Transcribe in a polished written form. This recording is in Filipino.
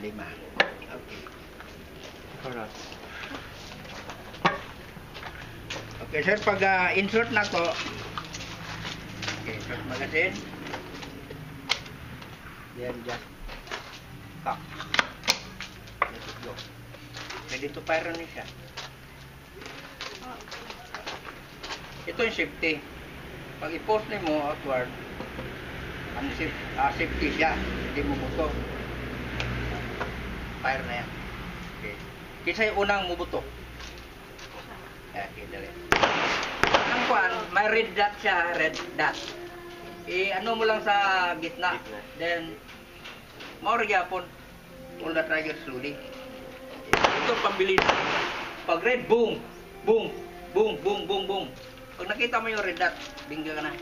5. Okay. Alright. Okay, sir, pag insert na to, okay, insert magazine. Then just cock. Let it go. Ready to fire na siya. Ito yung safety. Pag i-post mo outward, safety siya. Hindi mo buto. Fire na yan. Okay. Kisa yung unang mubuto. Okay, dali. Ang kwan, may red dot siya, red dot. Ano mo lang sa gitna. Then, mauri yapon, pull the trigger slowly. Ito pambilin. Pag red, boom, boom, boom, boom, boom, boom. Pag nakita mo yung red dot, bingga ka na.